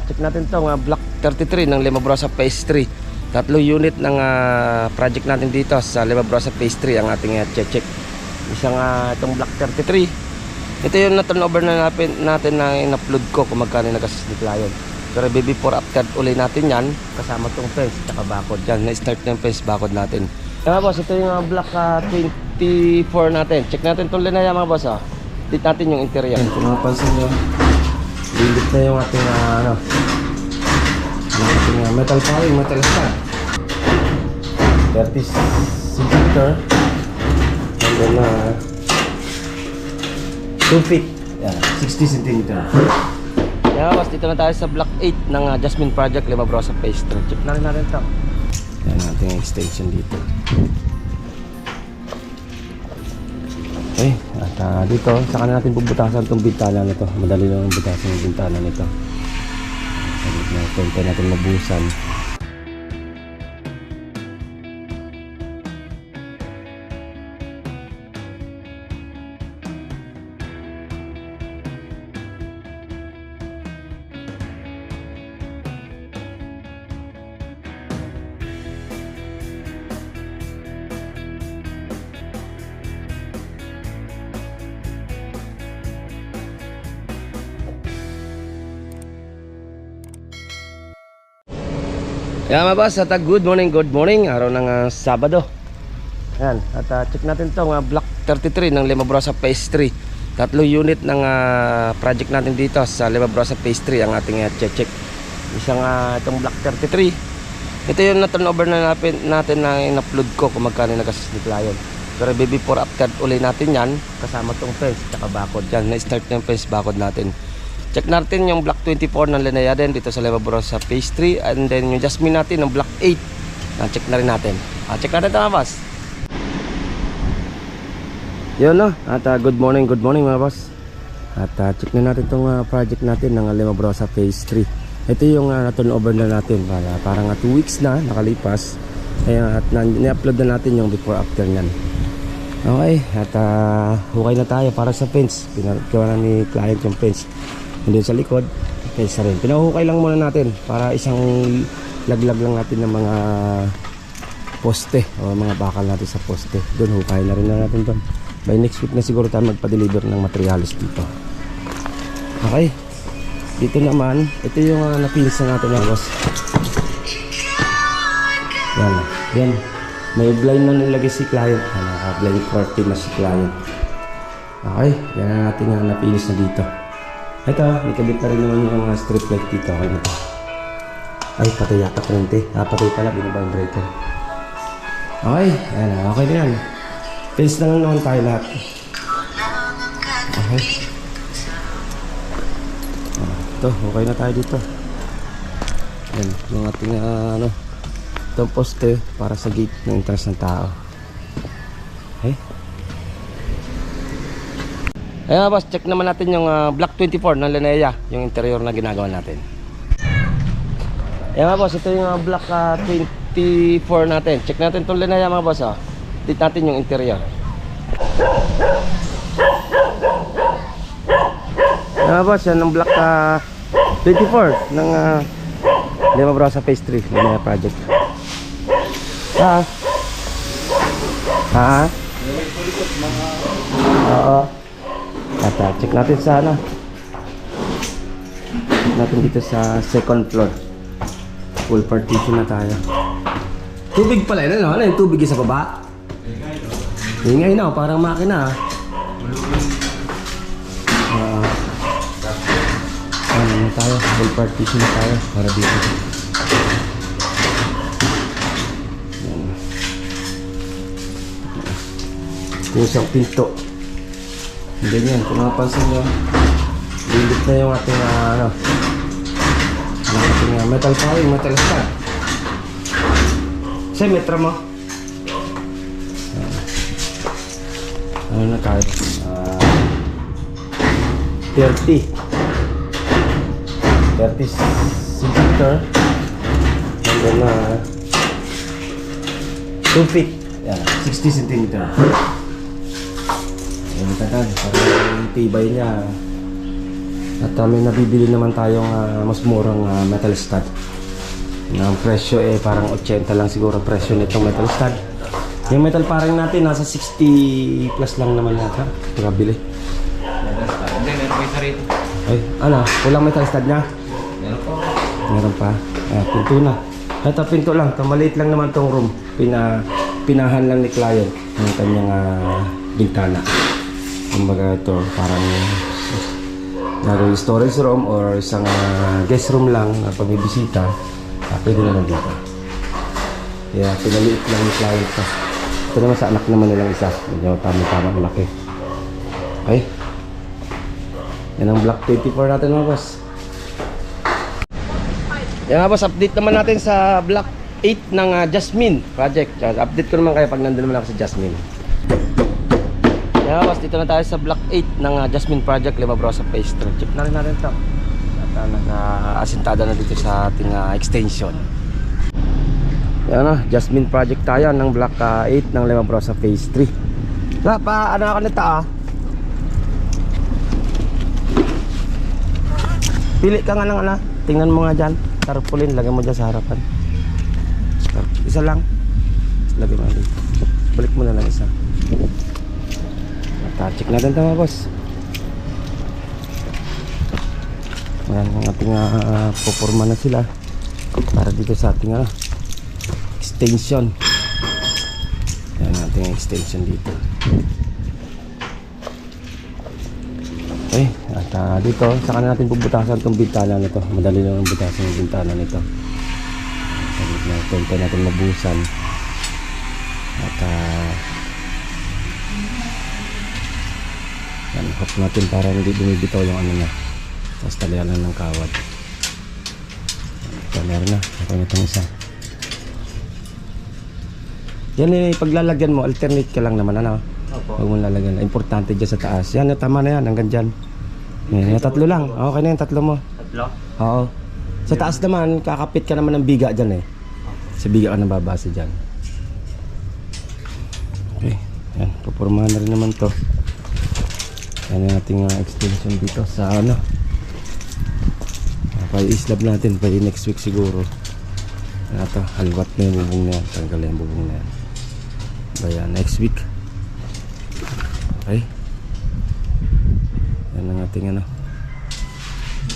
check natin itong Block 33 ng Limabrosa Phase 3. Tatlong unit ng project natin dito sa Limabrosa Phase 3 ang ating check. Isang itong Block 33. Ito yung na-turnover na natin na in-upload ko kung magkano nag-assist ni client. Pero before after uli natin yan, kasama itong fence at bakod yan. Na-start na yung fence bakod natin. Mga boss, ito yung Block 24 natin. Check natin itong linaya mga boss. Dito natin yung interior. Kung mapansin nyo, lilit na yung ating metal powering, metal stand. 30 cm and then 2 feet, yeah, 60 cm. Yan boss, dito na tayo sa Block 8 ng Jasmine Project Limabrosa Phase 3. Check na rin natin ito. Yan ating extension dito. Okay, at dito, saka na natin bubutasan itong bintana nito. Madali lang butasan yung bintana nito. Pwede natin mabusan. Yan mga boss, at good morning, araw ng Sabado. Yan, at check natin itong Block 33 ng Limabrosa Phase 3. Tatlong unit ng project natin dito sa Limabrosa Phase 3 ang ating check. Isang itong Block 33. Ito yung na-turnover na natin na in-upload ko kung magkano nag-assist ni client. Pero before after uli natin yan, kasama itong fence at bakod yan. Na-start na yung fence bakod natin. Check natin yung Block 24 ng Linea din dito sa Limabrosa Phase 3. And then yung Jasmine natin ng Block 8. Check na rin natin. Check natin ito mga boss. Yun no. At good morning mga boss. At check na natin itong project natin ng Limabrosa Phase 3. Ito yung na-turnover na natin. Parang 2 weeks na nakalipas. At ni-upload na natin yung before after nyan. Okay. At hukay na tayo para sa fence. Pinagawa na ni client yung fence. Hindi sa likod, fence na rin. Pinahuhukay lang muna natin para isang laglag lang natin ng mga poste o mga bakal natin sa poste. Doon hukay na rin natin doon. By next week na siguro tayo magpa-deliver ng materials dito. Okay. Dito naman, ito yung napinis na natin mga boss. Yan. May blind na nilagay si client. Naka-blind curtain na si client. Okay. Yan na natin yung napinis na dito. Ito, may kabit na rin naman yung mga strip light dito. Okay na ito. Ay, patay yata kurente. Patay pala, binaba yung breaker. Okay, ayan na. Okay na yan. Face na lang naman tayo lahat. Okay. Ito, okay na tayo dito. Ayan, yung ating itong poste para sa gate ng entrance ng tao. Okay. Ayan boss, check naman natin yung Block 24 ng Linea, yung interior na ginagawa natin. Ayan boss, ito yung Block 24 natin. Check natin itong Linea mga boss. Dito natin yung interior. Ayan boss, yan yung Block 24 ng Limabrosa Phase 3 Linea Project. Oo. At check natin sa check natin dito sa second floor. Full partition na tayo. Tubig pala yun, ano yung tubig sa baba? Ingay na, parang makina. Ano tayo, full partition na tayo para dito. Yung isang pinto. Ganyan, kung napansin nyo, lilit na yung ating metal powering, metal stand. Kasi metra mo. Ano na tayo? 30 cm and then 2 feet, yeah, 60 cm. Ayan ka na, parang yung tibay niya At may nabibili naman tayong mas murang metal stud. Ang presyo parang 80 lang siguro ang presyo nitong metal stud. Yung metal paring natin nasa 60 plus lang naman yata. Pagkabili. Hindi, meron pa isa rito. Ay, ano? Kulang metal stud niya? Meron pa. Meron pa. Pinto na. Ito, pinto lang. Maliit lang naman tong room. Pinahan lang ni client ng kanyang bintana. Kumbaga ito, parang nagawin storage room or isang guest room lang na pagbibisita. Pwede naman dito. Kaya pinaliit lang ni client pa. Ito naman sa anak naman nilang isa. Medyo tama-tama laki. Okay. Yan ang block 24 natin mga boss. Yan nga boss, update naman natin sa block 8 ng Jasmine project. Update ko naman kayo pag nandun naman ako sa Jasmine. Yan nga boss, dito na tayo sa block 8 ng Jasmine project, Limabrosa Phase 3. Check na rin natin ito. At naka-asintada na dito sa ating extension. Yan na, Jasmine project tayo ng block 8 ng Limabrosa Phase 3. Ano ako nito Pili ka nga ng tingnan mo nga dyan. Tarpaulin, lagay mo dyan sa harapan. Isa lang. Lagay mo dito. Balik mo na lang isa. Check natin ito mga boss. Ayan, ang ating puporma na sila. Para dito sa ating extension. Ayan ang ating extension dito. Okay, at dito, saka na natin bubutasan itong bintana nito. Madali lang ang butasan yung bintana nito. Ito natin mabusan. At yan, hook natin para hindi bumibitaw yung ano niya. Tapos talian lang ng kawad. Ito, meron na. Ito na itong isa. Yan paglalagyan mo, alternate ka lang naman, huwag mo lalagyan. Importante dyan sa taas. Yan, tama na yan, hanggang dyan. Yan, tatlo lang. Okay na yan, tatlo mo. Tatlo? Oo. Sa taas naman, kakapit ka naman ng biga dyan Sa biga ka nababase dyan. Okay. Yan, pupormahan na rin naman to. Yan yung ating extension dito sa pa-islab natin, next week siguro. Ito, halwat na yung bubong na yan. Tanggalin yung bubong na yan. Bayan, next week. Okay. Yan ang ating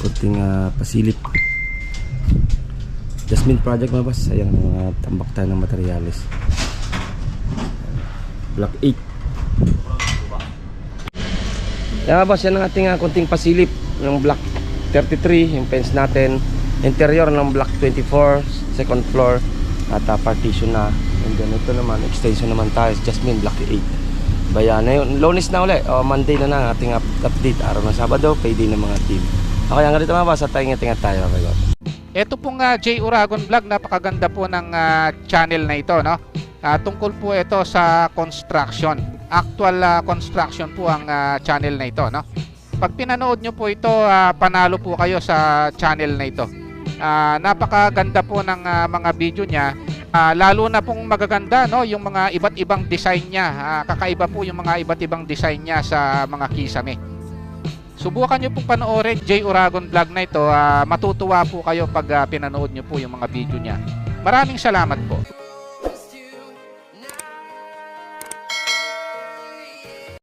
kunting pasilip. Jasmine project mga boss. Ayan, tambak tayo ng materialis. Block 8. Yan mga boss, yan ang ating kunting pasilip ng block 33, yung fence natin. Interior ng block 24, second floor. At partition na. And then ito naman, extension naman tayo. Jasmine block 8. Bayan na yun. Lunes na uli. Monday na ang ating update. Araw ng Sabado, payday ng mga team. Okay, hanggang dito mga boss. At tingat tayo. Ito pong J. Uragon Vlog. Napakaganda po ng channel na ito, no? Tungkol po ito sa construction. Actual construction po ang channel na ito, no? Pag pinanood nyo po ito, panalo po kayo sa channel na ito. Napakaganda po ng mga video niya. Lalo na pong magaganda, no, yung mga iba't ibang design niya. Kakaiba po yung mga iba't ibang design niya sa mga kisame. Subukan nyo pong panoorin J. Uragon Vlog na ito. Matutuwa po kayo pag pinanood nyo po yung mga video niya. Maraming salamat po.